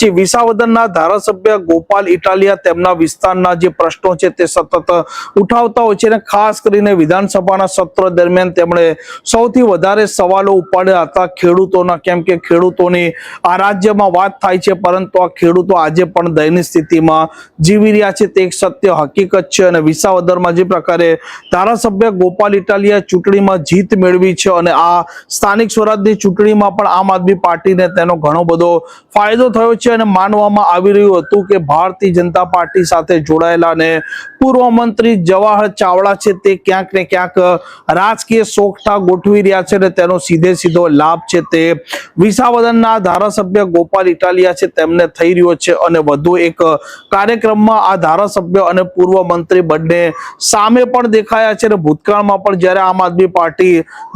જે વિસાવદરના ધારાસભ્ય ગોપાલ ઇટાલિયા તેમના વિસ્તારના જે પ્રશ્નો છે તે સતત ઉઠાવતા હોય છે અને ખાસ કરીને વિધાનસભાના સત્ર દરમિયાન તેમણે સૌથી વધારે સવાલો ઉપાડ્યા હતા ખેડૂતોના, કેમ કે ખેડૂતોની આ રાજ્યમાં વાત થાય છે પરંતુ આ ખેડૂતો આજે પણ દયનીય સ્થિતિમાં જીવી રહ્યા છે તે એક સત્ય હકીકત છે। અને વિસાવદરમાં જે પ્રકારે ધારાસભ્ય ગોપાલ ઇટાલિયા ચૂંટણીમાં જીત મેળવી છે અને આ સ્થાનિક સ્વરાજની ચૂંટણીમાં પણ આમ આદમી પાર્ટીને તેનો ઘણો બધો ફાયદો થયો છે અને માનવામાં આવી રહ્યું હતું કે ભારતીય જનતા પાર્ટી સાથે જોડાયેલા અને પૂર્વ મંત્રી જવાહર ચાવડા છે તે ક્યાંક ને ક્યાંક રાજકીય સોગઠા ગોઠવી રહ્યા છે અને તેનો સીધો લાભ છે તે વિસાવદરના ધારાસભ્ય ગોપાલ ઇટાલિયા છે તેમને થઈ રહ્યો છે। અને વધુ એક કાર્યક્રમમાં આ ધારાસભ્ય અને પૂર્વ મંત્રી બંને સામે પણ દેખાયા છે અને ભૂતકાળમાં પણ જ્યારે આમ આદમી પાર્ટી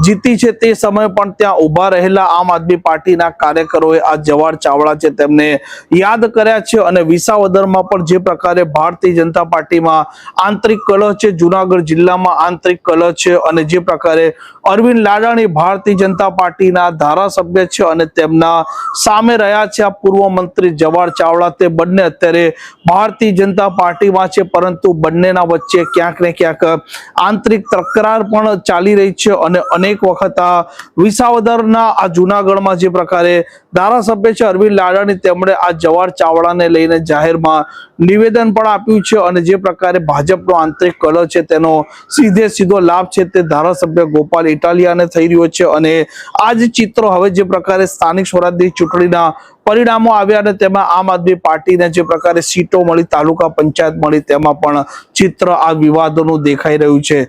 જીતી છે તે સમયે પણ ત્યાં ઉભા રહેલા આમ આદમી પાર્ટીના કાર્યકરોએ આ જવાહર ચાવડા છે તેમને યાદ કર્યા છે। અને વિસાવદરમાં પણ જે પ્રકારે ભારતીય જનતા પાર્ટીમાં આંતરિક કલહ છે, જુનાગઢ જિલ્લામાં આંતરિક કલહ છે અને જે પ્રકારે અરવિંદ લાડાણી ભારતીય જનતા પાર્ટીના ધારાસભ્ય છે અને તેમના સામે રહ્યા છે આ પૂર્વ મંત્રી જવાહર ચાવડા, તે બંને અત્યારે ભારતીય જનતા પાર્ટીમાં છે પરંતુ બંનેના વચ્ચે ક્યાંક ને ક્યાંક આંતરિક તકરાર પણ ચાલી રહી છે। અને અનેક વખત આ વિસાવદરના આ જુનાગઢમાં જે પ્રકારે ધારાસભ્ય છે અરવિંદ લાડાણી તેમણે આ જવાહર ચાવડાને લઈને જાહેરમાં નિવેદન પણ આપ્યું છે અને જે પ્રકારે ભાજપનો આંતરિક કલહ છે તેનો સીધો લાભ છે તે ધારાસભ્ય ગોપાલ ઇટાલિયાને થઈ રહ્યો છે। અને આ જ ચિત્રો હવે જે પ્રકારે સ્થાનિક સ્વરાજની ચૂંટણીના પરિણામો આવ્યા અને તેમાં આમ આદમી પાર્ટીને જે પ્રકારે સીટો મળી, તાલુકા પંચાયત મળી, તેમાં પણ ચિત્ર આ વિવાદોનું દેખાઈ રહ્યું છે।